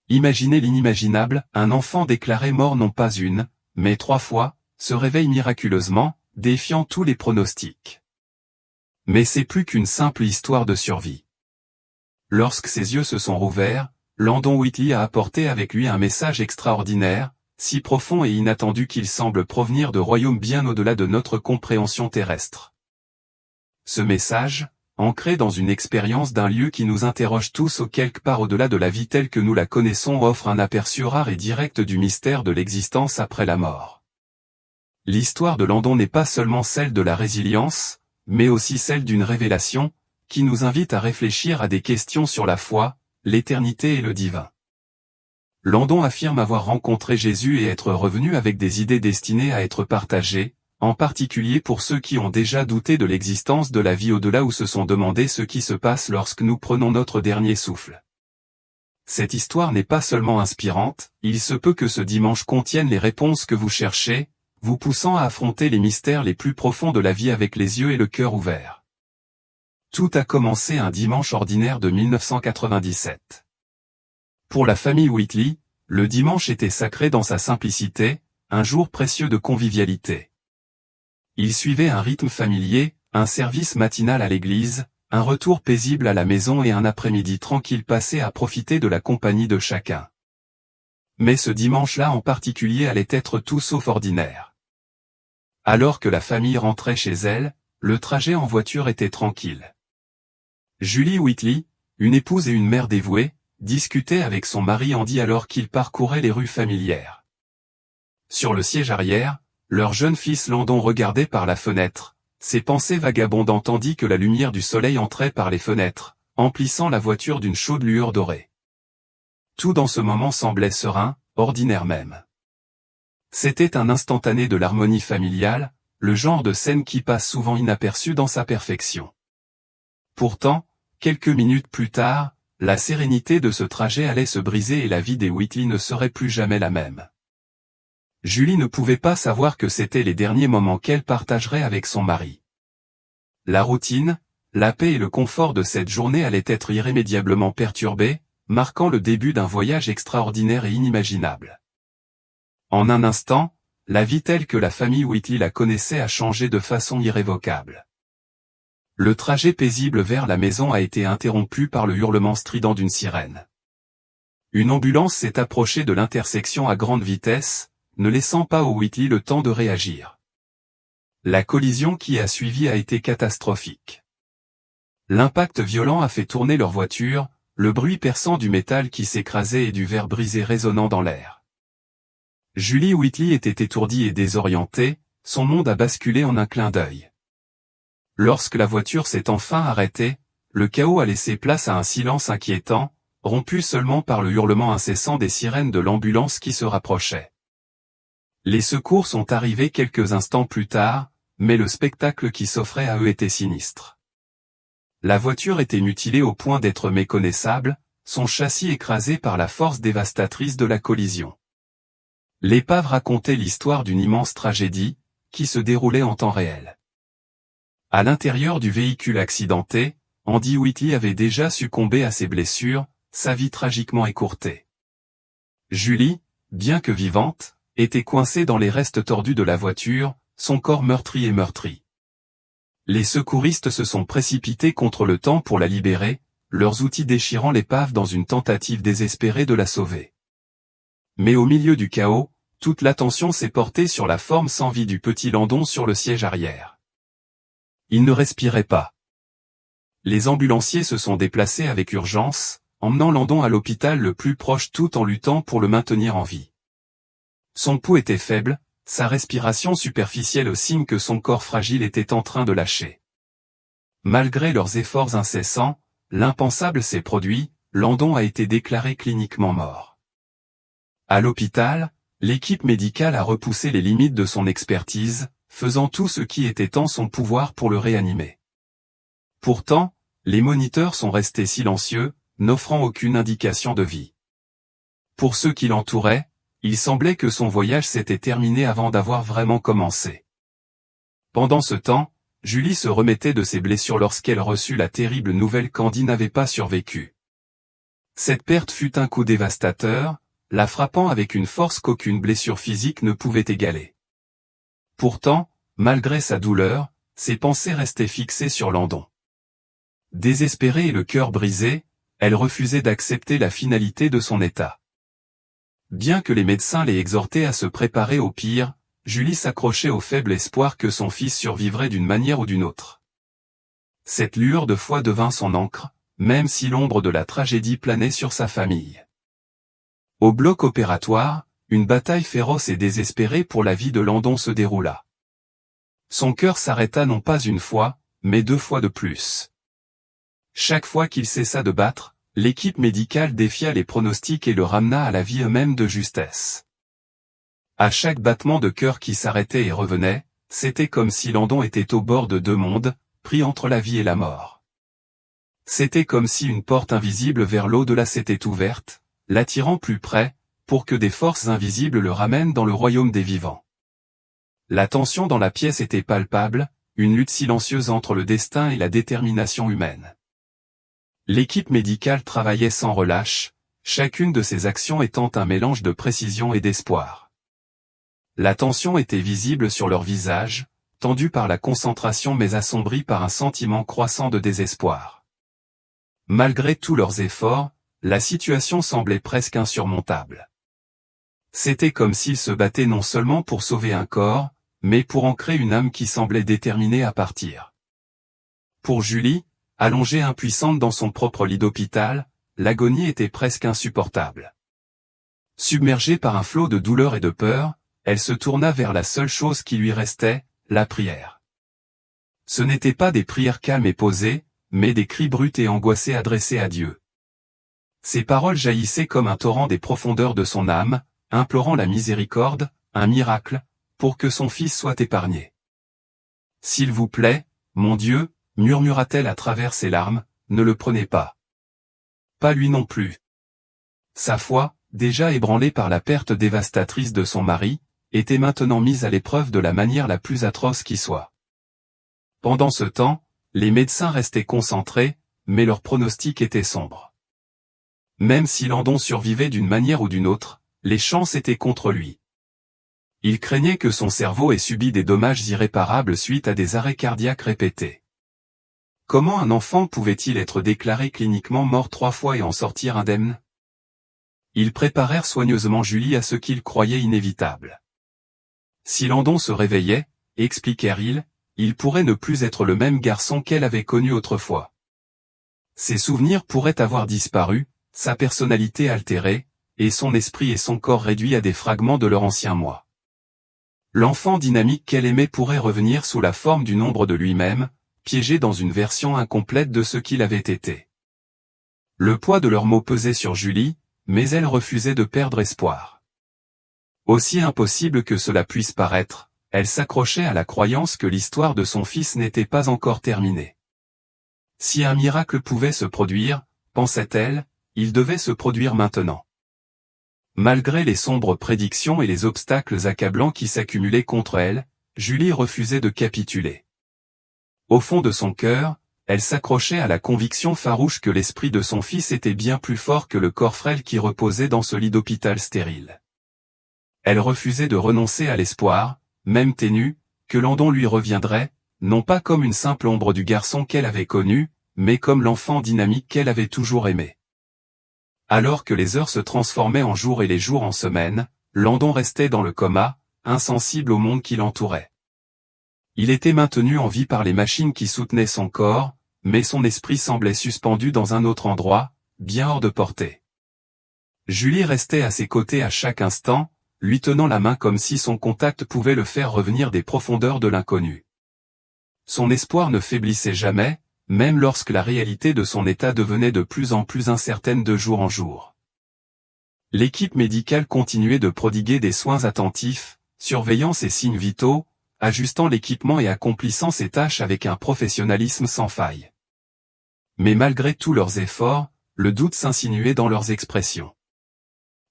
Imaginez l'inimaginable, un enfant déclaré mort non pas une, mais 3 fois, se réveille miraculeusement, défiant tous les pronostics. Mais c'est plus qu'une simple histoire de survie. Lorsque ses yeux se sont rouverts, Landon Whitley a apporté avec lui un message extraordinaire, si profond et inattendu qu'il semble provenir de royaumes bien au-delà de notre compréhension terrestre. Ce message, ancré dans une expérience d'un lieu qui nous interroge tous au quelque part au-delà de la vie telle que nous la connaissons, offre un aperçu rare et direct du mystère de l'existence après la mort. L'histoire de Landon n'est pas seulement celle de la résilience, mais aussi celle d'une révélation, qui nous invite à réfléchir à des questions sur la foi, l'éternité et le divin. Landon affirme avoir rencontré Jésus et être revenu avec des idées destinées à être partagées, en particulier pour ceux qui ont déjà douté de l'existence de la vie au-delà ou se sont demandé ce qui se passe lorsque nous prenons notre dernier souffle. Cette histoire n'est pas seulement inspirante, il se peut que ce dimanche contienne les réponses que vous cherchez, vous poussant à affronter les mystères les plus profonds de la vie avec les yeux et le cœur ouverts. Tout a commencé un dimanche ordinaire de 1997. Pour la famille Whitley, le dimanche était sacré dans sa simplicité, un jour précieux de convivialité. Il suivait un rythme familier, un service matinal à l'église, un retour paisible à la maison et un après-midi tranquille passé à profiter de la compagnie de chacun. Mais ce dimanche-là en particulier allait être tout sauf ordinaire. Alors que la famille rentrait chez elle, le trajet en voiture était tranquille. Julie Whitley, une épouse et une mère dévouée, discutait avec son mari Andy alors qu'ils parcouraient les rues familières. Sur le siège arrière, leur jeune fils Landon regardait par la fenêtre, ses pensées vagabondant tandis que la lumière du soleil entrait par les fenêtres, emplissant la voiture d'une chaude lueur dorée. Tout dans ce moment semblait serein, ordinaire même. C'était un instantané de l'harmonie familiale, le genre de scène qui passe souvent inaperçu dans sa perfection. Pourtant, quelques minutes plus tard, la sérénité de ce trajet allait se briser et la vie des Whitley ne serait plus jamais la même. Julie ne pouvait pas savoir que c'étaient les derniers moments qu'elle partagerait avec son mari. La routine, la paix et le confort de cette journée allaient être irrémédiablement perturbés, marquant le début d'un voyage extraordinaire et inimaginable. En un instant, la vie telle que la famille Whitley la connaissait a changé de façon irrévocable. Le trajet paisible vers la maison a été interrompu par le hurlement strident d'une sirène. Une ambulance s'est approchée de l'intersection à grande vitesse, ne laissant pas aux Whitley le temps de réagir. La collision qui a suivi a été catastrophique. L'impact violent a fait tourner leur voiture, le bruit perçant du métal qui s'écrasait et du verre brisé résonnant dans l'air. Julie Whitley était étourdie et désorientée, son monde a basculé en un clin d'œil. Lorsque la voiture s'est enfin arrêtée, le chaos a laissé place à un silence inquiétant, rompu seulement par le hurlement incessant des sirènes de l'ambulance qui se rapprochait. Les secours sont arrivés quelques instants plus tard, mais le spectacle qui s'offrait à eux était sinistre. La voiture était mutilée au point d'être méconnaissable, son châssis écrasé par la force dévastatrice de la collision. L'épave racontait l'histoire d'une immense tragédie, qui se déroulait en temps réel. À l'intérieur du véhicule accidenté, Andy Whitley avait déjà succombé à ses blessures, sa vie tragiquement écourtée. Julie, bien que vivante, était coincée dans les restes tordus de la voiture, son corps meurtri et meurtri. Les secouristes se sont précipités contre le temps pour la libérer, leurs outils déchirant l'épave dans une tentative désespérée de la sauver. Mais au milieu du chaos, toute l'attention s'est portée sur la forme sans vie du petit Landon sur le siège arrière. Il ne respirait pas. Les ambulanciers se sont déplacés avec urgence, emmenant Landon à l'hôpital le plus proche tout en luttant pour le maintenir en vie. Son pouls était faible, sa respiration superficielle au signe que son corps fragile était en train de lâcher. Malgré leurs efforts incessants, l'impensable s'est produit, Landon a été déclaré cliniquement mort. À l'hôpital, l'équipe médicale a repoussé les limites de son expertise, faisant tout ce qui était en son pouvoir pour le réanimer. Pourtant, les moniteurs sont restés silencieux, n'offrant aucune indication de vie. Pour ceux qui l'entouraient, il semblait que son voyage s'était terminé avant d'avoir vraiment commencé. Pendant ce temps, Julie se remettait de ses blessures lorsqu'elle reçut la terrible nouvelle qu'Andy n'avait pas survécu. Cette perte fut un coup dévastateur, la frappant avec une force qu'aucune blessure physique ne pouvait égaler. Pourtant, malgré sa douleur, ses pensées restaient fixées sur Landon. Désespérée et le cœur brisé, elle refusait d'accepter la finalité de son état. Bien que les médecins l'aient exhortée à se préparer au pire, Julie s'accrochait au faible espoir que son fils survivrait d'une manière ou d'une autre. Cette lueur de foi devint son ancre, même si l'ombre de la tragédie planait sur sa famille. Au bloc opératoire, une bataille féroce et désespérée pour la vie de Landon se déroula. Son cœur s'arrêta non pas une fois, mais 2 fois de plus. Chaque fois qu'il cessa de battre, l'équipe médicale défia les pronostics et le ramena à la vie même de justesse. À chaque battement de cœur qui s'arrêtait et revenait, c'était comme si Landon était au bord de 2 mondes, pris entre la vie et la mort. C'était comme si une porte invisible vers l'au-delà s'était ouverte, l'attirant plus près, pour que des forces invisibles le ramènent dans le royaume des vivants. La tension dans la pièce était palpable, une lutte silencieuse entre le destin et la détermination humaine. L'équipe médicale travaillait sans relâche, chacune de ses actions étant un mélange de précision et d'espoir. La tension était visible sur leurs visages, tendue par la concentration mais assombrie par un sentiment croissant de désespoir. Malgré tous leurs efforts, la situation semblait presque insurmontable. C'était comme s'ils se battaient non seulement pour sauver un corps, mais pour ancrer une âme qui semblait déterminée à partir. Pour Julie, allongée impuissante dans son propre lit d'hôpital, l'agonie était presque insupportable. Submergée par un flot de douleur et de peur, elle se tourna vers la seule chose qui lui restait, la prière. Ce n'étaient pas des prières calmes et posées, mais des cris bruts et angoissés adressés à Dieu. Ces paroles jaillissaient comme un torrent des profondeurs de son âme, implorant la miséricorde, un miracle, pour que son fils soit épargné. « S'il vous plaît, mon Dieu, murmura-t-elle à travers ses larmes, ne le prenez pas. Pas lui non plus. » Sa foi, déjà ébranlée par la perte dévastatrice de son mari, était maintenant mise à l'épreuve de la manière la plus atroce qui soit. Pendant ce temps, les médecins restaient concentrés, mais leur pronostic était sombre. Même si Landon survivait d'une manière ou d'une autre, les chances étaient contre lui. Il craignait que son cerveau ait subi des dommages irréparables suite à des arrêts cardiaques répétés. Comment un enfant pouvait-il être déclaré cliniquement mort 3 fois et en sortir indemne? Ils préparèrent soigneusement Julie à ce qu'ils croyaient inévitable. Si Landon se réveillait, expliquèrent-ils, il pourrait ne plus être le même garçon qu'elle avait connu autrefois. Ses souvenirs pourraient avoir disparu, sa personnalité altérée, et son esprit et son corps réduits à des fragments de leur ancien moi. L'enfant dynamique qu'elle aimait pourrait revenir sous la forme d'une ombre de lui-même, piégé dans une version incomplète de ce qu'il avait été. Le poids de leurs mots pesait sur Julie, mais elle refusait de perdre espoir. Aussi impossible que cela puisse paraître, elle s'accrochait à la croyance que l'histoire de son fils n'était pas encore terminée. Si un miracle pouvait se produire, pensait-elle, il devait se produire maintenant. Malgré les sombres prédictions et les obstacles accablants qui s'accumulaient contre elle, Julie refusait de capituler. Au fond de son cœur, elle s'accrochait à la conviction farouche que l'esprit de son fils était bien plus fort que le corps frêle qui reposait dans ce lit d'hôpital stérile. Elle refusait de renoncer à l'espoir, même ténu, que Landon lui reviendrait, non pas comme une simple ombre du garçon qu'elle avait connu, mais comme l'enfant dynamique qu'elle avait toujours aimé. Alors que les heures se transformaient en jours et les jours en semaines, Landon restait dans le coma, insensible au monde qui l'entourait. Il était maintenu en vie par les machines qui soutenaient son corps, mais son esprit semblait suspendu dans un autre endroit, bien hors de portée. Julie restait à ses côtés à chaque instant, lui tenant la main comme si son contact pouvait le faire revenir des profondeurs de l'inconnu. Son espoir ne faiblissait jamais, même lorsque la réalité de son état devenait de plus en plus incertaine de jour en jour. L'équipe médicale continuait de prodiguer des soins attentifs, surveillant ses signes vitaux, ajustant l'équipement et accomplissant ses tâches avec un professionnalisme sans faille. Mais malgré tous leurs efforts, le doute s'insinuait dans leurs expressions.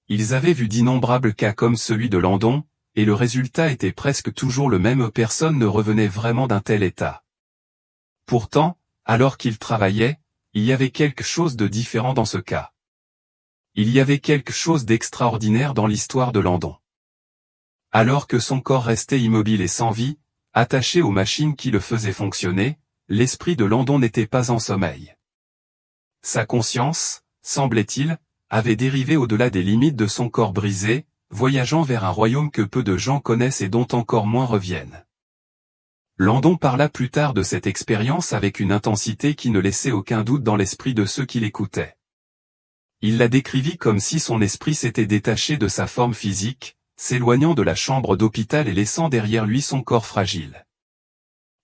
Ils avaient vu d'innombrables cas comme celui de Landon, et le résultat était presque toujours le même, personne ne revenait vraiment d'un tel état. Pourtant, alors qu'ils travaillaient, il y avait quelque chose de différent dans ce cas. Il y avait quelque chose d'extraordinaire dans l'histoire de Landon. Alors que son corps restait immobile et sans vie, attaché aux machines qui le faisaient fonctionner, l'esprit de Landon n'était pas en sommeil. Sa conscience, semblait-il, avait dérivé au-delà des limites de son corps brisé, voyageant vers un royaume que peu de gens connaissent et dont encore moins reviennent. Landon parla plus tard de cette expérience avec une intensité qui ne laissait aucun doute dans l'esprit de ceux qui l'écoutaient. Il la décrivit comme si son esprit s'était détaché de sa forme physique, s'éloignant de la chambre d'hôpital et laissant derrière lui son corps fragile.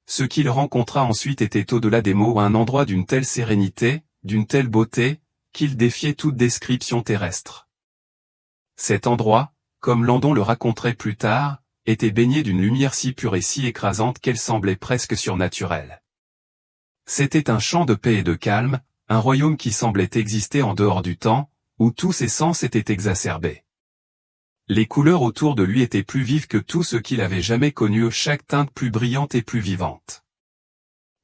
Ce qu'il rencontra ensuite était au-delà des mots, un endroit d'une telle sérénité, d'une telle beauté, qu'il défiait toute description terrestre. Cet endroit, comme Landon le raconterait plus tard, était baigné d'une lumière si pure et si écrasante qu'elle semblait presque surnaturelle. C'était un champ de paix et de calme, un royaume qui semblait exister en dehors du temps, où tous ses sens étaient exacerbés. Les couleurs autour de lui étaient plus vives que tout ce qu'il avait jamais connu, chaque teinte plus brillante et plus vivante.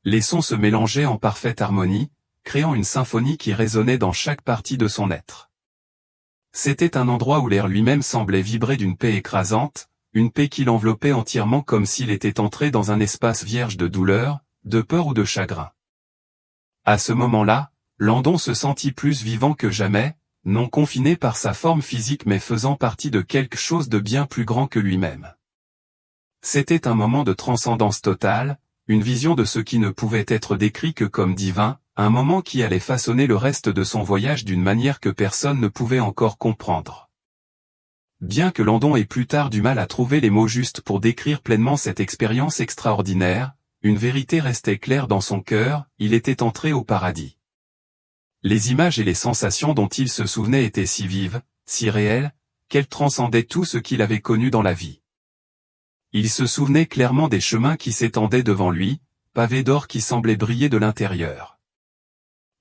Les sons se mélangeaient en parfaite harmonie, créant une symphonie qui résonnait dans chaque partie de son être. C'était un endroit où l'air lui-même semblait vibrer d'une paix écrasante, une paix qui l'enveloppait entièrement comme s'il était entré dans un espace vierge de douleur, de peur ou de chagrin. À ce moment-là, Landon se sentit plus vivant que jamais, non confiné par sa forme physique mais faisant partie de quelque chose de bien plus grand que lui-même. C'était un moment de transcendance totale, une vision de ce qui ne pouvait être décrit que comme divin, un moment qui allait façonner le reste de son voyage d'une manière que personne ne pouvait encore comprendre. Bien que Landon ait plus tard du mal à trouver les mots justes pour décrire pleinement cette expérience extraordinaire, une vérité restait claire dans son cœur, il était entré au paradis. Les images et les sensations dont il se souvenait étaient si vives, si réelles, qu'elles transcendaient tout ce qu'il avait connu dans la vie. Il se souvenait clairement des chemins qui s'étendaient devant lui, pavés d'or qui semblaient briller de l'intérieur.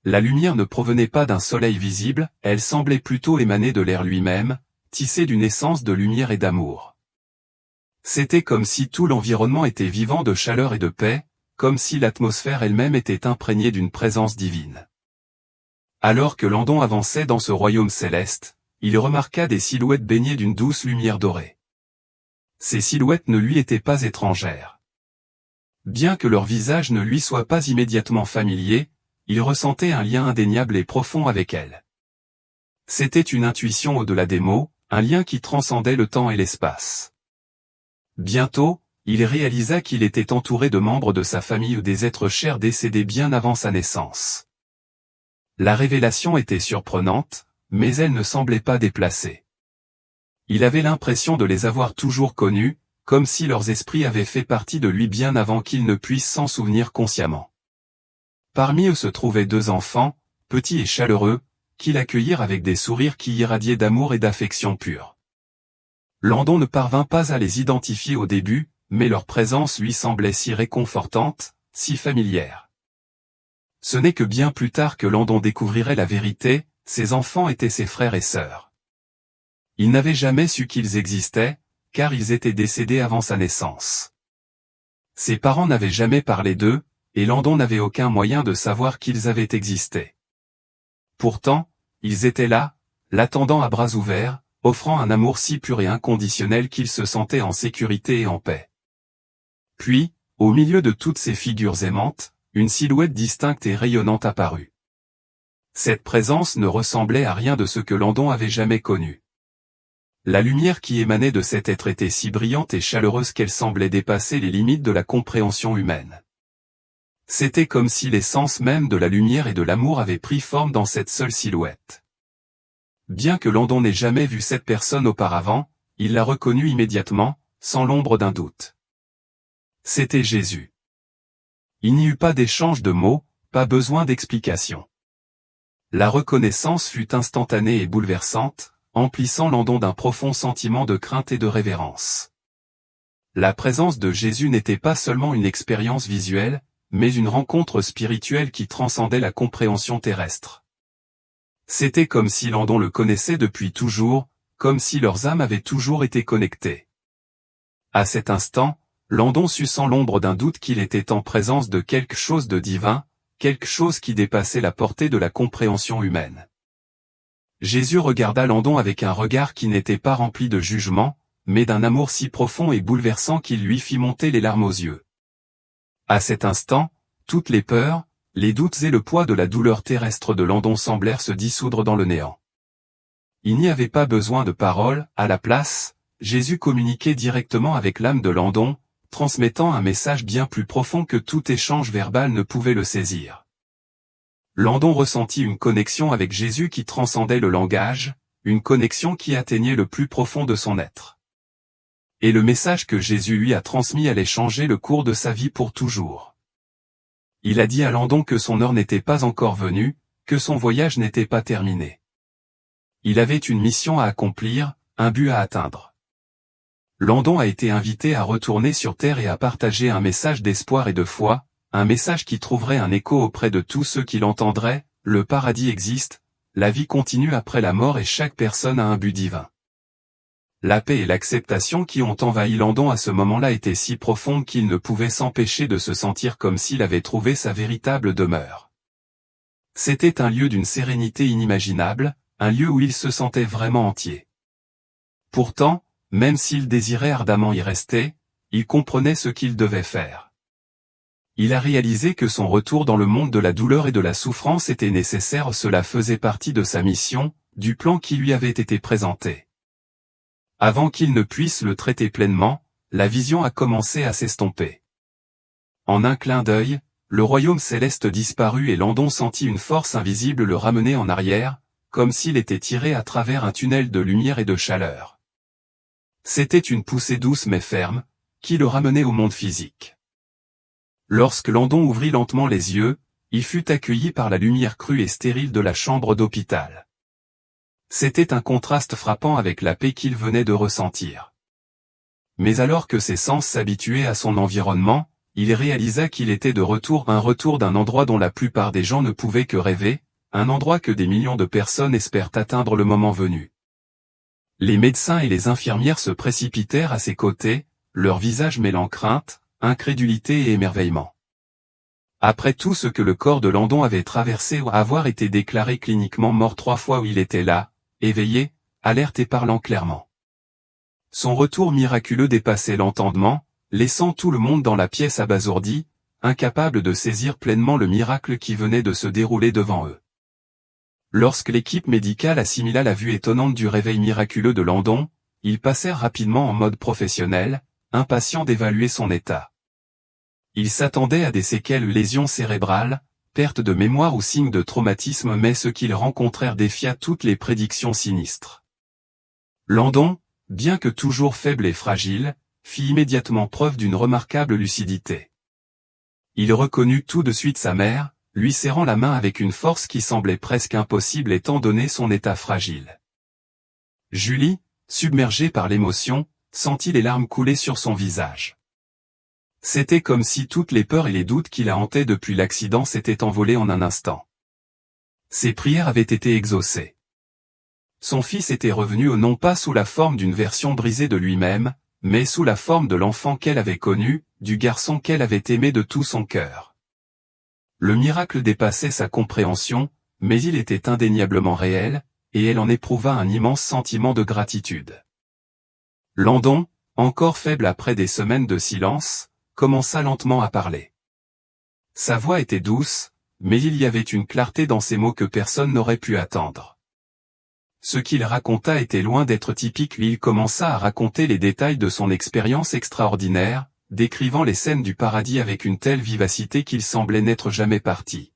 La lumière ne provenait pas d'un soleil visible, elle semblait plutôt émaner de l'air lui-même, tissée d'une essence de lumière et d'amour. C'était comme si tout l'environnement était vivant de chaleur et de paix, comme si l'atmosphère elle-même était imprégnée d'une présence divine. Alors que Landon avançait dans ce royaume céleste, il remarqua des silhouettes baignées d'une douce lumière dorée. Ces silhouettes ne lui étaient pas étrangères. Bien que leur visage ne lui soit pas immédiatement familier, il ressentait un lien indéniable et profond avec elles. C'était une intuition au-delà des mots, un lien qui transcendait le temps et l'espace. Bientôt, il réalisa qu'il était entouré de membres de sa famille ou des êtres chers décédés bien avant sa naissance. La révélation était surprenante, mais elle ne semblait pas déplacée. Il avait l'impression de les avoir toujours connus, comme si leurs esprits avaient fait partie de lui bien avant qu'il ne puisse s'en souvenir consciemment. Parmi eux se trouvaient 2 enfants, petits et chaleureux, qui l'accueillirent avec des sourires qui irradiaient d'amour et d'affection pure. Landon ne parvint pas à les identifier au début, mais leur présence lui semblait si réconfortante, si familière. Ce n'est que bien plus tard que Landon découvrirait la vérité, ses enfants étaient ses frères et sœurs. Il n'avait jamais su qu'ils existaient, car ils étaient décédés avant sa naissance. Ses parents n'avaient jamais parlé d'eux, et Landon n'avait aucun moyen de savoir qu'ils avaient existé. Pourtant, ils étaient là, l'attendant à bras ouverts, offrant un amour si pur et inconditionnel qu'il se sentait en sécurité et en paix. Puis, au milieu de toutes ces figures aimantes, une silhouette distincte et rayonnante apparut. Cette présence ne ressemblait à rien de ce que Landon avait jamais connu. La lumière qui émanait de cet être était si brillante et chaleureuse qu'elle semblait dépasser les limites de la compréhension humaine. C'était comme si l'essence même de la lumière et de l'amour avait pris forme dans cette seule silhouette. Bien que Landon n'ait jamais vu cette personne auparavant, il la reconnut immédiatement, sans l'ombre d'un doute. C'était Jésus. Il n'y eut pas d'échange de mots, pas besoin d'explication. La reconnaissance fut instantanée et bouleversante, emplissant Landon d'un profond sentiment de crainte et de révérence. La présence de Jésus n'était pas seulement une expérience visuelle, mais une rencontre spirituelle qui transcendait la compréhension terrestre. C'était comme si Landon le connaissait depuis toujours, comme si leurs âmes avaient toujours été connectées. À cet instant, Landon sut sans l'ombre d'un doute qu'il était en présence de quelque chose de divin, quelque chose qui dépassait la portée de la compréhension humaine. Jésus regarda Landon avec un regard qui n'était pas rempli de jugement, mais d'un amour si profond et bouleversant qu'il lui fit monter les larmes aux yeux. À cet instant, toutes les peurs, les doutes et le poids de la douleur terrestre de Landon semblèrent se dissoudre dans le néant. Il n'y avait pas besoin de paroles, à la place, Jésus communiquait directement avec l'âme de Landon, transmettant un message bien plus profond que tout échange verbal ne pouvait le saisir. Landon ressentit une connexion avec Jésus qui transcendait le langage, une connexion qui atteignait le plus profond de son être. Et le message que Jésus lui a transmis allait changer le cours de sa vie pour toujours. Il a dit à Landon que son heure n'était pas encore venue, que son voyage n'était pas terminé. Il avait une mission à accomplir, un but à atteindre. Landon a été invité à retourner sur Terre et à partager un message d'espoir et de foi, un message qui trouverait un écho auprès de tous ceux qui l'entendraient. Le paradis existe, la vie continue après la mort et chaque personne a un but divin. La paix et l'acceptation qui ont envahi Landon à ce moment-là étaient si profondes qu'il ne pouvait s'empêcher de se sentir comme s'il avait trouvé sa véritable demeure. C'était un lieu d'une sérénité inimaginable, un lieu où il se sentait vraiment entier. Pourtant, même s'il désirait ardemment y rester, il comprenait ce qu'il devait faire. Il a réalisé que son retour dans le monde de la douleur et de la souffrance était nécessaire, cela faisait partie de sa mission, du plan qui lui avait été présenté. Avant qu'il ne puisse le traiter pleinement, la vision a commencé à s'estomper. En un clin d'œil, le royaume céleste disparut et Landon sentit une force invisible le ramener en arrière, comme s'il était tiré à travers un tunnel de lumière et de chaleur. C'était une poussée douce mais ferme, qui le ramenait au monde physique. Lorsque Landon ouvrit lentement les yeux, il fut accueilli par la lumière crue et stérile de la chambre d'hôpital. C'était un contraste frappant avec la paix qu'il venait de ressentir. Mais alors que ses sens s'habituaient à son environnement, il réalisa qu'il était de retour, un retour d'un endroit dont la plupart des gens ne pouvaient que rêver, un endroit que des millions de personnes espèrent atteindre le moment venu. Les médecins et les infirmières se précipitèrent à ses côtés, leurs visages mêlant crainte, incrédulité et émerveillement. Après tout ce que le corps de Landon avait traversé ou avoir été déclaré cliniquement mort 3 fois où il était là, éveillé, alerte et parlant clairement. Son retour miraculeux dépassait l'entendement, laissant tout le monde dans la pièce abasourdi, incapable de saisir pleinement le miracle qui venait de se dérouler devant eux. Lorsque l'équipe médicale assimila la vue étonnante du réveil miraculeux de Landon, ils passèrent rapidement en mode professionnel, impatients d'évaluer son état. Ils s'attendaient à des séquelles ou lésions cérébrales, perte de mémoire ou signes de traumatisme, mais ce qu'ils rencontrèrent défia toutes les prédictions sinistres. Landon, bien que toujours faible et fragile, fit immédiatement preuve d'une remarquable lucidité. Il reconnut tout de suite sa mère, lui serrant la main avec une force qui semblait presque impossible étant donné son état fragile. Julie, submergée par l'émotion, sentit les larmes couler sur son visage. C'était comme si toutes les peurs et les doutes qui la hantaient depuis l'accident s'étaient envolés en un instant. Ses prières avaient été exaucées. Son fils était revenu non pas sous la forme d'une version brisée de lui-même, mais sous la forme de l'enfant qu'elle avait connu, du garçon qu'elle avait aimé de tout son cœur. Le miracle dépassait sa compréhension, mais il était indéniablement réel, et elle en éprouva un immense sentiment de gratitude. Landon, encore faible après des semaines de silence, commença lentement à parler. Sa voix était douce, mais il y avait une clarté dans ses mots que personne n'aurait pu attendre. Ce qu'il raconta était loin d'être typique, il commença à raconter les détails de son expérience extraordinaire, décrivant les scènes du paradis avec une telle vivacité qu'il semblait n'être jamais parti.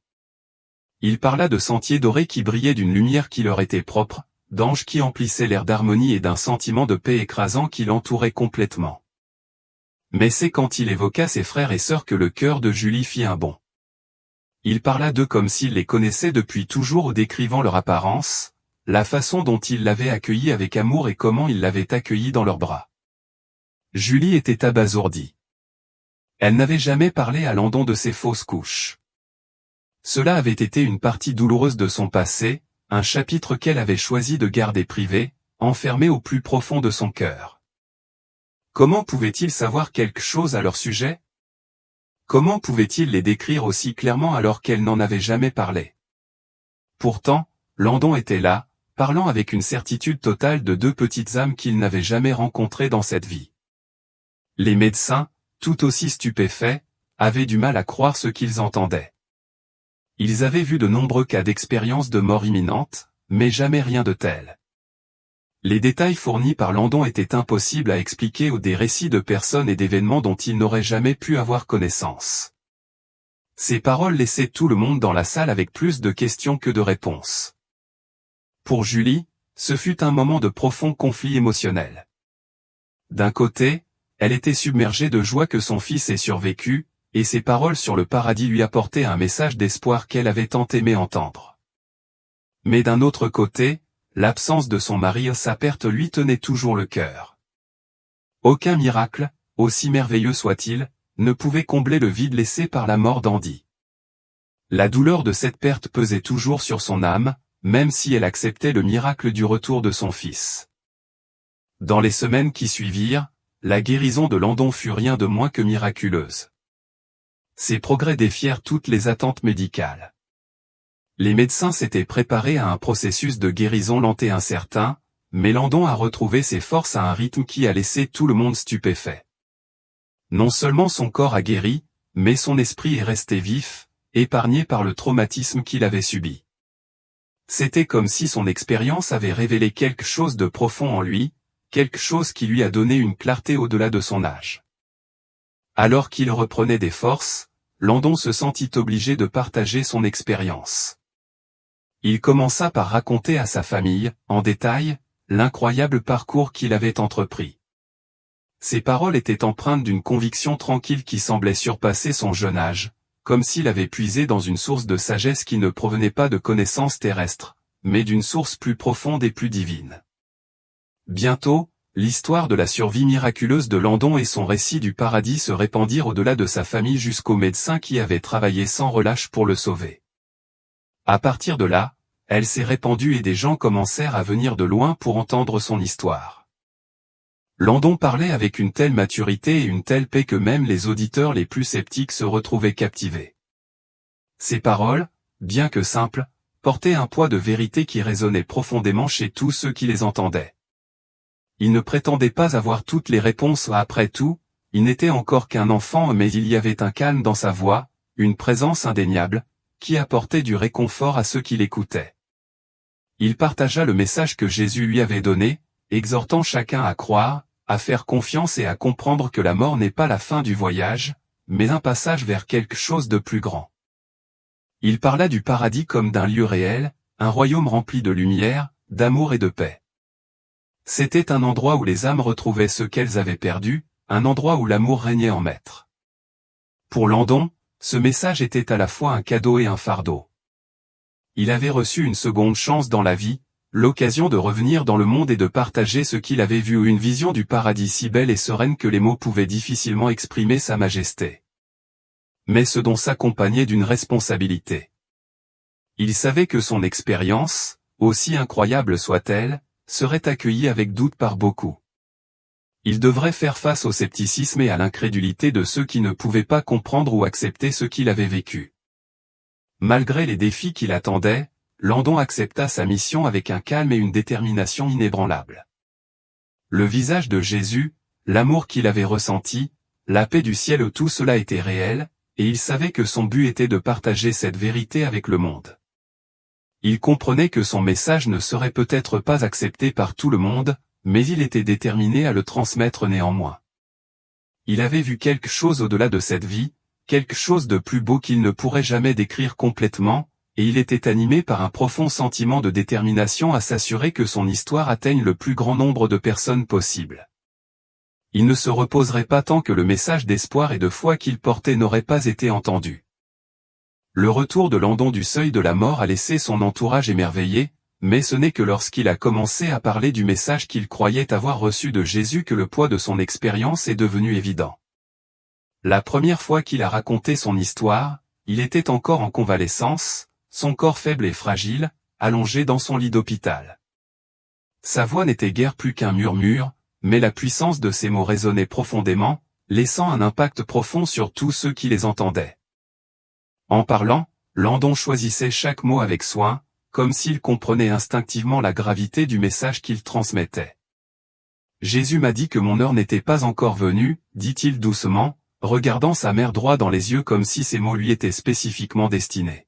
Il parla de sentiers dorés qui brillaient d'une lumière qui leur était propre, d'anges qui emplissaient l'air d'harmonie et d'un sentiment de paix écrasant qui l'entourait complètement. Mais c'est quand il évoqua ses frères et sœurs que le cœur de Julie fit un bond. Il parla d'eux comme s'il les connaissait depuis toujours, décrivant leur apparence, la façon dont il l'avait accueilli avec amour et comment il l'avait accueilli dans leurs bras. Julie était abasourdie. Elle n'avait jamais parlé à Landon de ses fausses couches. Cela avait été une partie douloureuse de son passé, un chapitre qu'elle avait choisi de garder privé, enfermé au plus profond de son cœur. Comment pouvait-il savoir quelque chose à leur sujet? Comment pouvait-il les décrire aussi clairement alors qu'elle n'en avait jamais parlé? Pourtant, Landon était là, parlant avec une certitude totale de deux petites âmes qu'il n'avait jamais rencontrées dans cette vie. Les médecins, tout aussi stupéfaits, avaient du mal à croire ce qu'ils entendaient. Ils avaient vu de nombreux cas d'expérience de mort imminente, mais jamais rien de tel. Les détails fournis par Landon étaient impossibles à expliquer ou des récits de personnes et d'événements dont ils n'auraient jamais pu avoir connaissance. Ces paroles laissaient tout le monde dans la salle avec plus de questions que de réponses. Pour Julie, ce fut un moment de profond conflit émotionnel. D'un côté, elle était submergée de joie que son fils ait survécu, et ses paroles sur le paradis lui apportaient un message d'espoir qu'elle avait tant aimé entendre. Mais d'un autre côté, l'absence de son mari et sa perte lui tenaient toujours le cœur. Aucun miracle, aussi merveilleux soit-il, ne pouvait combler le vide laissé par la mort d'Andy. La douleur de cette perte pesait toujours sur son âme, même si elle acceptait le miracle du retour de son fils. Dans les semaines qui suivirent, la guérison de Landon fut rien de moins que miraculeuse. Ses progrès défièrent toutes les attentes médicales. Les médecins s'étaient préparés à un processus de guérison lent et incertain, mais Landon a retrouvé ses forces à un rythme qui a laissé tout le monde stupéfait. Non seulement son corps a guéri, mais son esprit est resté vif, épargné par le traumatisme qu'il avait subi. C'était comme si son expérience avait révélé quelque chose de profond en lui, quelque chose qui lui a donné une clarté au-delà de son âge. Alors qu'il reprenait des forces, Landon se sentit obligé de partager son expérience. Il commença par raconter à sa famille, en détail, l'incroyable parcours qu'il avait entrepris. Ses paroles étaient empreintes d'une conviction tranquille qui semblait surpasser son jeune âge, comme s'il avait puisé dans une source de sagesse qui ne provenait pas de connaissances terrestres, mais d'une source plus profonde et plus divine. Bientôt, l'histoire de la survie miraculeuse de Landon et son récit du paradis se répandirent au-delà de sa famille jusqu'aux médecins qui avaient travaillé sans relâche pour le sauver. À partir de là, elle s'est répandue et des gens commencèrent à venir de loin pour entendre son histoire. Landon parlait avec une telle maturité et une telle paix que même les auditeurs les plus sceptiques se retrouvaient captivés. Ses paroles, bien que simples, portaient un poids de vérité qui résonnait profondément chez tous ceux qui les entendaient. Il ne prétendait pas avoir toutes les réponses après tout, il n'était encore qu'un enfant mais il y avait un calme dans sa voix, une présence indéniable, qui apportait du réconfort à ceux qui l'écoutaient. Il partagea le message que Jésus lui avait donné, exhortant chacun à croire, à faire confiance et à comprendre que la mort n'est pas la fin du voyage, mais un passage vers quelque chose de plus grand. Il parla du paradis comme d'un lieu réel, un royaume rempli de lumière, d'amour et de paix. C'était un endroit où les âmes retrouvaient ce qu'elles avaient perdu, un endroit où l'amour régnait en maître. Pour Landon, ce message était à la fois un cadeau et un fardeau. Il avait reçu une seconde chance dans la vie, l'occasion de revenir dans le monde et de partager ce qu'il avait vu ou une vision du paradis si belle et sereine que les mots pouvaient difficilement exprimer sa majesté. Mais ce don s'accompagnait d'une responsabilité. Il savait que son expérience, aussi incroyable soit-elle, serait accueillie avec doute par beaucoup. Il devrait faire face au scepticisme et à l'incrédulité de ceux qui ne pouvaient pas comprendre ou accepter ce qu'il avait vécu. Malgré les défis qui l'attendaient, Landon accepta sa mission avec un calme et une détermination inébranlables. Le visage de Jésus, l'amour qu'il avait ressenti, la paix du ciel, tout cela était réel, et il savait que son but était de partager cette vérité avec le monde. Il comprenait que son message ne serait peut-être pas accepté par tout le monde, mais il était déterminé à le transmettre néanmoins. Il avait vu quelque chose au-delà de cette vie, quelque chose de plus beau qu'il ne pourrait jamais décrire complètement, et il était animé par un profond sentiment de détermination à s'assurer que son histoire atteigne le plus grand nombre de personnes possible. Il ne se reposerait pas tant que le message d'espoir et de foi qu'il portait n'aurait pas été entendu. Le retour de Landon du seuil de la mort a laissé son entourage émerveillé, mais ce n'est que lorsqu'il a commencé à parler du message qu'il croyait avoir reçu de Jésus que le poids de son expérience est devenu évident. La première fois qu'il a raconté son histoire, il était encore en convalescence, son corps faible et fragile, allongé dans son lit d'hôpital. Sa voix n'était guère plus qu'un murmure, mais la puissance de ses mots résonnait profondément, laissant un impact profond sur tous ceux qui les entendaient. En parlant, Landon choisissait chaque mot avec soin, comme s'il comprenait instinctivement la gravité du message qu'il transmettait. Jésus m'a dit que mon heure n'était pas encore venue, dit-il doucement, regardant sa mère droit dans les yeux comme si ces mots lui étaient spécifiquement destinés.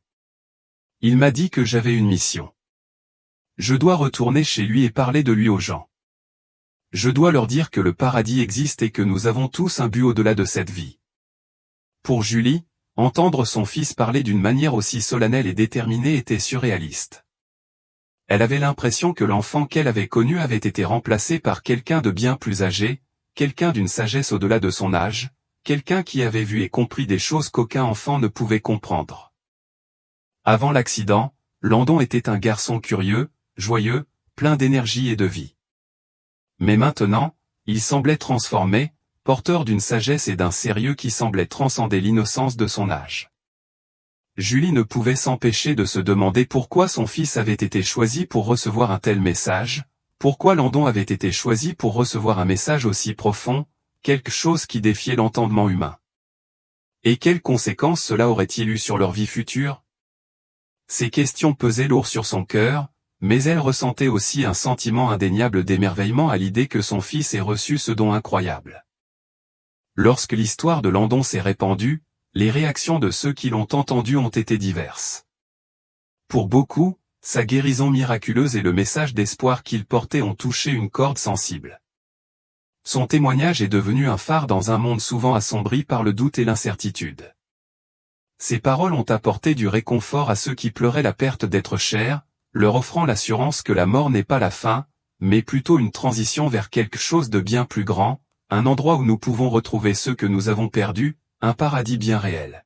Il m'a dit que j'avais une mission. Je dois retourner chez lui et parler de lui aux gens. Je dois leur dire que le paradis existe et que nous avons tous un but au-delà de cette vie. Pour Julie, entendre son fils parler d'une manière aussi solennelle et déterminée était surréaliste. Elle avait l'impression que l'enfant qu'elle avait connu avait été remplacé par quelqu'un de bien plus âgé, quelqu'un d'une sagesse au-delà de son âge, quelqu'un qui avait vu et compris des choses qu'aucun enfant ne pouvait comprendre. Avant l'accident, Landon était un garçon curieux, joyeux, plein d'énergie et de vie. Mais maintenant, il semblait transformé, porteur d'une sagesse et d'un sérieux qui semblait transcender l'innocence de son âge. Julie ne pouvait s'empêcher de se demander pourquoi son fils avait été choisi pour recevoir un tel message, pourquoi Landon avait été choisi pour recevoir un message aussi profond, quelque chose qui défiait l'entendement humain. Et quelles conséquences cela aurait-il eu sur leur vie future? Ces questions pesaient lourd sur son cœur, mais elle ressentait aussi un sentiment indéniable d'émerveillement à l'idée que son fils ait reçu ce don incroyable. Lorsque l'histoire de Landon s'est répandue, les réactions de ceux qui l'ont entendu ont été diverses. Pour beaucoup, sa guérison miraculeuse et le message d'espoir qu'il portait ont touché une corde sensible. Son témoignage est devenu un phare dans un monde souvent assombri par le doute et l'incertitude. Ses paroles ont apporté du réconfort à ceux qui pleuraient la perte d'êtres chers, leur offrant l'assurance que la mort n'est pas la fin, mais plutôt une transition vers quelque chose de bien plus grand, un endroit où nous pouvons retrouver ceux que nous avons perdus, un paradis bien réel.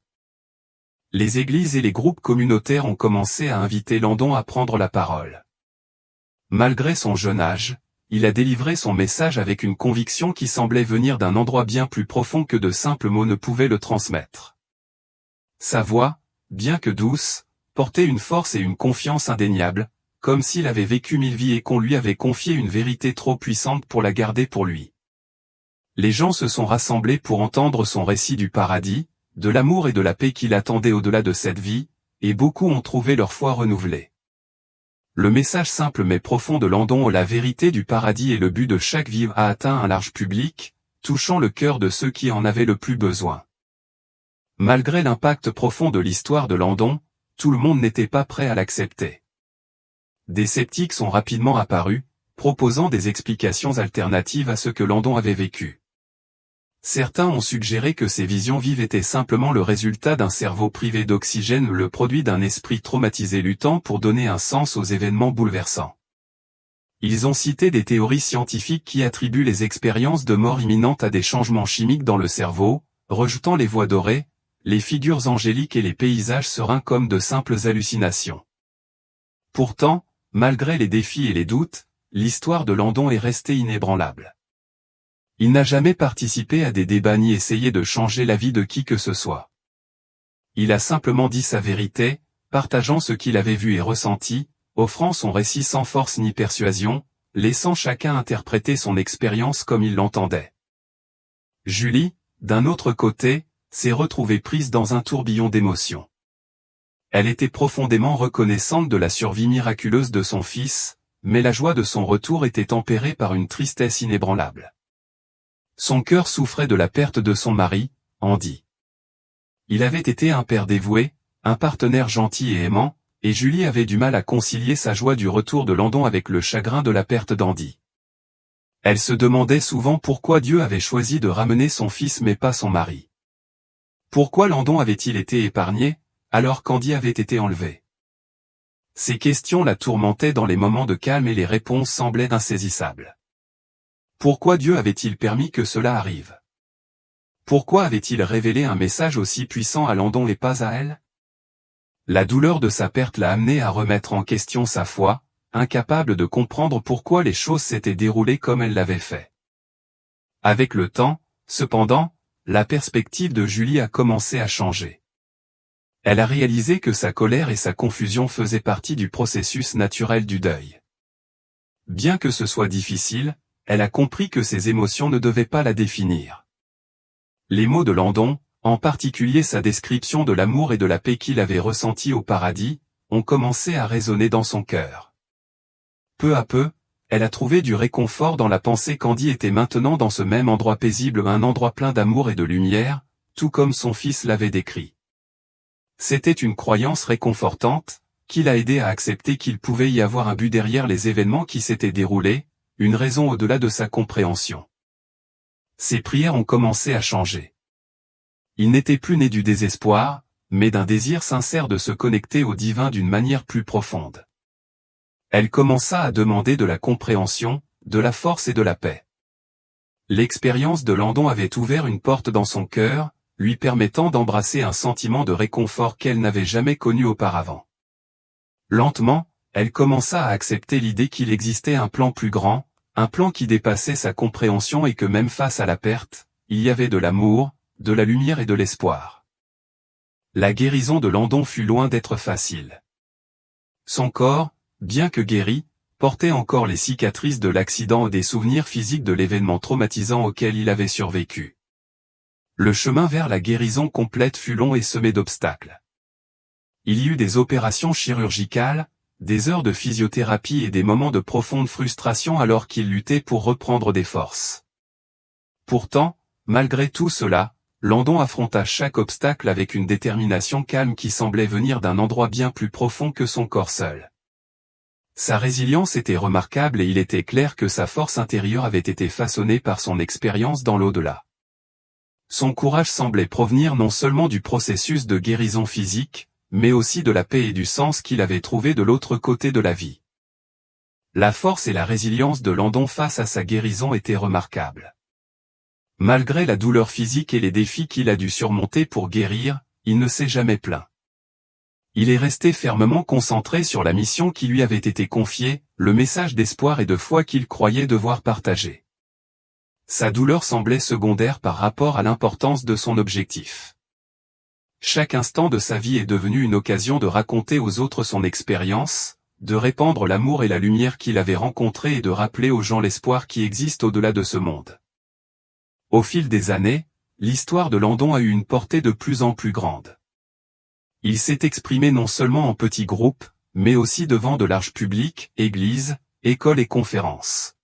Les églises et les groupes communautaires ont commencé à inviter Landon à prendre la parole. Malgré son jeune âge, il a délivré son message avec une conviction qui semblait venir d'un endroit bien plus profond que de simples mots ne pouvaient le transmettre. Sa voix, bien que douce, portait une force et une confiance indéniables, comme s'il avait vécu 1000 vies et qu'on lui avait confié une vérité trop puissante pour la garder pour lui. Les gens se sont rassemblés pour entendre son récit du paradis, de l'amour et de la paix qu'il attendait au-delà de cette vie, et beaucoup ont trouvé leur foi renouvelée. Le message simple mais profond de Landon, la vérité du paradis et le but de chaque vie a atteint un large public, touchant le cœur de ceux qui en avaient le plus besoin. Malgré l'impact profond de l'histoire de Landon, tout le monde n'était pas prêt à l'accepter. Des sceptiques sont rapidement apparus, proposant des explications alternatives à ce que Landon avait vécu. Certains ont suggéré que ces visions vives étaient simplement le résultat d'un cerveau privé d'oxygène, le produit d'un esprit traumatisé luttant pour donner un sens aux événements bouleversants. Ils ont cité des théories scientifiques qui attribuent les expériences de mort imminente à des changements chimiques dans le cerveau, rejetant les voix dorées, les figures angéliques et les paysages sereins comme de simples hallucinations. Pourtant, malgré les défis et les doutes, l'histoire de Landon est restée inébranlable. Il n'a jamais participé à des débats ni essayé de changer la vie de qui que ce soit. Il a simplement dit sa vérité, partageant ce qu'il avait vu et ressenti, offrant son récit sans force ni persuasion, laissant chacun interpréter son expérience comme il l'entendait. Julie, d'un autre côté, s'est retrouvée prise dans un tourbillon d'émotions. Elle était profondément reconnaissante de la survie miraculeuse de son fils, mais la joie de son retour était tempérée par une tristesse inébranlable. Son cœur souffrait de la perte de son mari, Andy. Il avait été un père dévoué, un partenaire gentil et aimant, et Julie avait du mal à concilier sa joie du retour de Landon avec le chagrin de la perte d'Andy. Elle se demandait souvent pourquoi Dieu avait choisi de ramener son fils mais pas son mari. Pourquoi Landon avait-il été épargné, alors qu'Andy avait été enlevé? Ces questions la tourmentaient dans les moments de calme et les réponses semblaient insaisissables. Pourquoi Dieu avait-il permis que cela arrive? Pourquoi avait-il révélé un message aussi puissant à Landon et pas à elle? La douleur de sa perte l'a amené à remettre en question sa foi, incapable de comprendre pourquoi les choses s'étaient déroulées comme elles l'avaient fait. Avec le temps, cependant, la perspective de Julie a commencé à changer. Elle a réalisé que sa colère et sa confusion faisaient partie du processus naturel du deuil. Bien que ce soit difficile, elle a compris que ses émotions ne devaient pas la définir. Les mots de Landon, en particulier sa description de l'amour et de la paix qu'il avait ressenti au paradis, ont commencé à résonner dans son cœur. Peu à peu, elle a trouvé du réconfort dans la pensée qu'Andy était maintenant dans ce même endroit paisible, un endroit plein d'amour et de lumière, tout comme son fils l'avait décrit. C'était une croyance réconfortante, qui l'a aidé à accepter qu'il pouvait y avoir un but derrière les événements qui s'étaient déroulés, une raison au-delà de sa compréhension. Ses prières ont commencé à changer. Il n'était plus né du désespoir, mais d'un désir sincère de se connecter au divin d'une manière plus profonde. Elle commença à demander de la compréhension, de la force et de la paix. L'expérience de Landon avait ouvert une porte dans son cœur, lui permettant d'embrasser un sentiment de réconfort qu'elle n'avait jamais connu auparavant. Lentement, elle commença à accepter l'idée qu'il existait un plan plus grand, un plan qui dépassait sa compréhension et que même face à la perte, il y avait de l'amour, de la lumière et de l'espoir. La guérison de Landon fut loin d'être facile. Son corps, bien que guéri, portait encore les cicatrices de l'accident et des souvenirs physiques de l'événement traumatisant auquel il avait survécu. Le chemin vers la guérison complète fut long et semé d'obstacles. Il y eut des opérations chirurgicales, des heures de physiothérapie et des moments de profonde frustration alors qu'il luttait pour reprendre des forces. Pourtant, malgré tout cela, Landon affronta chaque obstacle avec une détermination calme qui semblait venir d'un endroit bien plus profond que son corps seul. Sa résilience était remarquable et il était clair que sa force intérieure avait été façonnée par son expérience dans l'au-delà. Son courage semblait provenir non seulement du processus de guérison physique, mais aussi de la paix et du sens qu'il avait trouvé de l'autre côté de la vie. La force et la résilience de Landon face à sa guérison étaient remarquables. Malgré la douleur physique et les défis qu'il a dû surmonter pour guérir, il ne s'est jamais plaint. Il est resté fermement concentré sur la mission qui lui avait été confiée, le message d'espoir et de foi qu'il croyait devoir partager. Sa douleur semblait secondaire par rapport à l'importance de son objectif. Chaque instant de sa vie est devenu une occasion de raconter aux autres son expérience, de répandre l'amour et la lumière qu'il avait rencontrés et de rappeler aux gens l'espoir qui existe au-delà de ce monde. Au fil des années, l'histoire de Landon a eu une portée de plus en plus grande. Il s'est exprimé non seulement en petits groupes, mais aussi devant de larges publics, églises, écoles et conférences.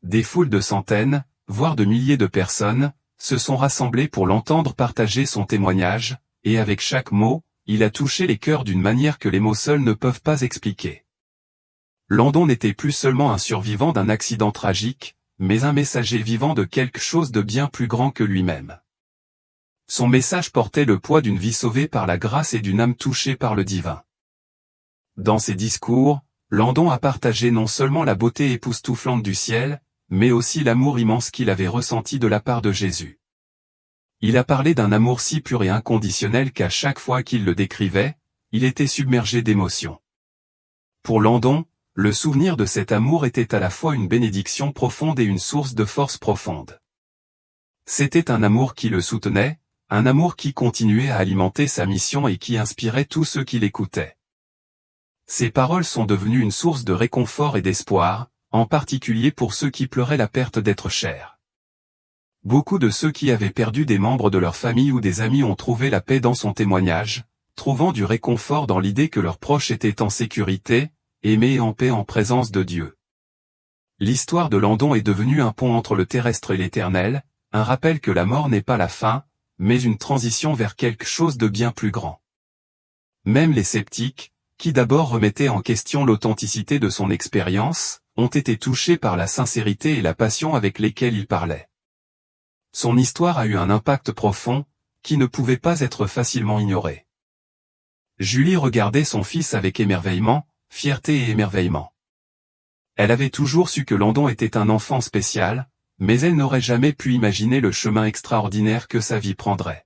Des foules de centaines, voire de milliers de personnes, se sont rassemblées pour l'entendre partager son témoignage, et avec chaque mot, il a touché les cœurs d'une manière que les mots seuls ne peuvent pas expliquer. Landon n'était plus seulement un survivant d'un accident tragique, mais un messager vivant de quelque chose de bien plus grand que lui-même. Son message portait le poids d'une vie sauvée par la grâce et d'une âme touchée par le divin. Dans ses discours, Landon a partagé non seulement la beauté époustouflante du ciel, mais aussi l'amour immense qu'il avait ressenti de la part de Jésus. Il a parlé d'un amour si pur et inconditionnel qu'à chaque fois qu'il le décrivait, il était submergé d'émotion. Pour Landon, le souvenir de cet amour était à la fois une bénédiction profonde et une source de force profonde. C'était un amour qui le soutenait, un amour qui continuait à alimenter sa mission et qui inspirait tous ceux qui l'écoutaient. Ces paroles sont devenues une source de réconfort et d'espoir, en particulier pour ceux qui pleuraient la perte d'êtres chers. Beaucoup de ceux qui avaient perdu des membres de leur famille ou des amis ont trouvé la paix dans son témoignage, trouvant du réconfort dans l'idée que leurs proches étaient en sécurité, aimés et en paix en présence de Dieu. L'histoire de Landon est devenue un pont entre le terrestre et l'éternel, un rappel que la mort n'est pas la fin, mais une transition vers quelque chose de bien plus grand. Même les sceptiques, qui d'abord remettaient en question l'authenticité de son expérience, ont été touchés par la sincérité et la passion avec lesquelles il parlait. Son histoire a eu un impact profond, qui ne pouvait pas être facilement ignoré. Julie regardait son fils avec émerveillement, fierté et émerveillement. Elle avait toujours su que Landon était un enfant spécial, mais elle n'aurait jamais pu imaginer le chemin extraordinaire que sa vie prendrait.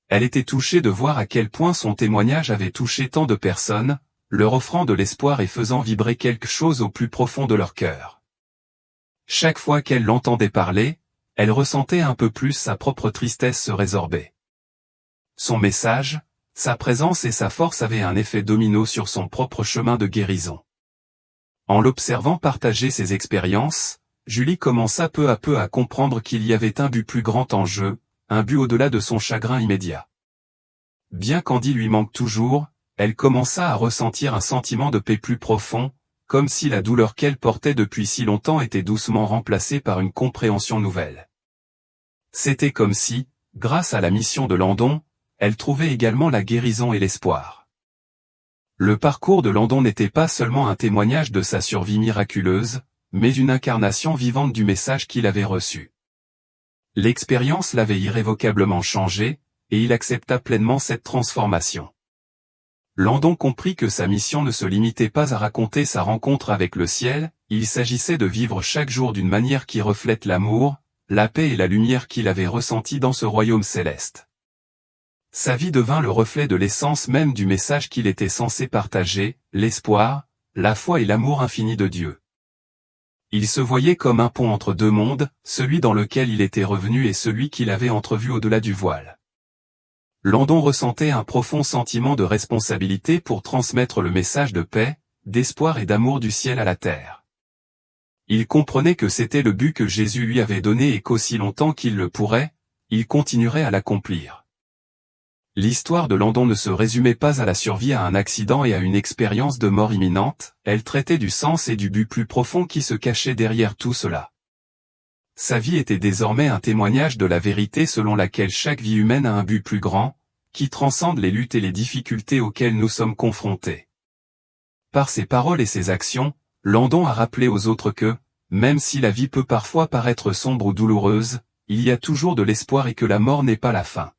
Elle était touchée de voir à quel point son témoignage avait touché tant de personnes, leur offrant de l'espoir et faisant vibrer quelque chose au plus profond de leur cœur. Chaque fois qu'elle l'entendait parler, elle ressentait un peu plus sa propre tristesse se résorber. Son message, sa présence et sa force avaient un effet domino sur son propre chemin de guérison. En l'observant partager ses expériences, Julie commença peu à peu à comprendre qu'il y avait un but plus grand en jeu, un but au-delà de son chagrin immédiat. Bien qu'Andy lui manque toujours, elle commença à ressentir un sentiment de paix plus profond, comme si la douleur qu'elle portait depuis si longtemps était doucement remplacée par une compréhension nouvelle. C'était comme si, grâce à la mission de Landon, elle trouvait également la guérison et l'espoir. Le parcours de Landon n'était pas seulement un témoignage de sa survie miraculeuse, mais une incarnation vivante du message qu'il avait reçu. L'expérience l'avait irrévocablement changé, et il accepta pleinement cette transformation. Landon comprit que sa mission ne se limitait pas à raconter sa rencontre avec le ciel, il s'agissait de vivre chaque jour d'une manière qui reflète l'amour, la paix et la lumière qu'il avait ressentie dans ce royaume céleste. Sa vie devint le reflet de l'essence même du message qu'il était censé partager, l'espoir, la foi et l'amour infini de Dieu. Il se voyait comme un pont entre deux mondes, celui dans lequel il était revenu et celui qu'il avait entrevu au-delà du voile. Landon ressentait un profond sentiment de responsabilité pour transmettre le message de paix, d'espoir et d'amour du ciel à la terre. Il comprenait que c'était le but que Jésus lui avait donné et qu'aussi longtemps qu'il le pourrait, il continuerait à l'accomplir. L'histoire de Landon ne se résumait pas à la survie à un accident et à une expérience de mort imminente, elle traitait du sens et du but plus profond qui se cachait derrière tout cela. Sa vie était désormais un témoignage de la vérité selon laquelle chaque vie humaine a un but plus grand, qui transcende les luttes et les difficultés auxquelles nous sommes confrontés. Par ses paroles et ses actions, Landon a rappelé aux autres que, même si la vie peut parfois paraître sombre ou douloureuse, il y a toujours de l'espoir et que la mort n'est pas la fin.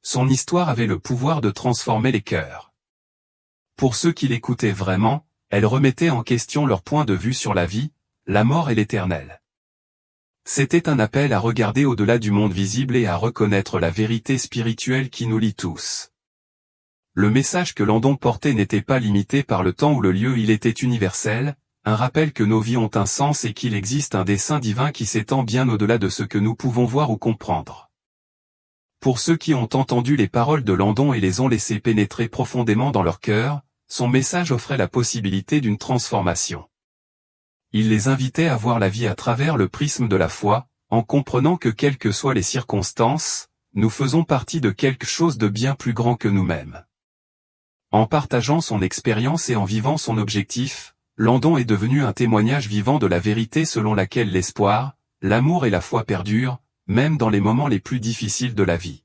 Son histoire avait le pouvoir de transformer les cœurs. Pour ceux qui l'écoutaient vraiment, elle remettait en question leur point de vue sur la vie, la mort et l'éternel. C'était un appel à regarder au-delà du monde visible et à reconnaître la vérité spirituelle qui nous lie tous. Le message que Landon portait n'était pas limité par le temps ou le lieu, il était universel, un rappel que nos vies ont un sens et qu'il existe un dessein divin qui s'étend bien au-delà de ce que nous pouvons voir ou comprendre. Pour ceux qui ont entendu les paroles de Landon et les ont laissées pénétrer profondément dans leur cœur, son message offrait la possibilité d'une transformation. Il les invitait à voir la vie à travers le prisme de la foi, en comprenant que quelles que soient les circonstances, nous faisons partie de quelque chose de bien plus grand que nous-mêmes. En partageant son expérience et en vivant son objectif, Landon est devenu un témoignage vivant de la vérité selon laquelle l'espoir, l'amour et la foi perdurent, même dans les moments les plus difficiles de la vie.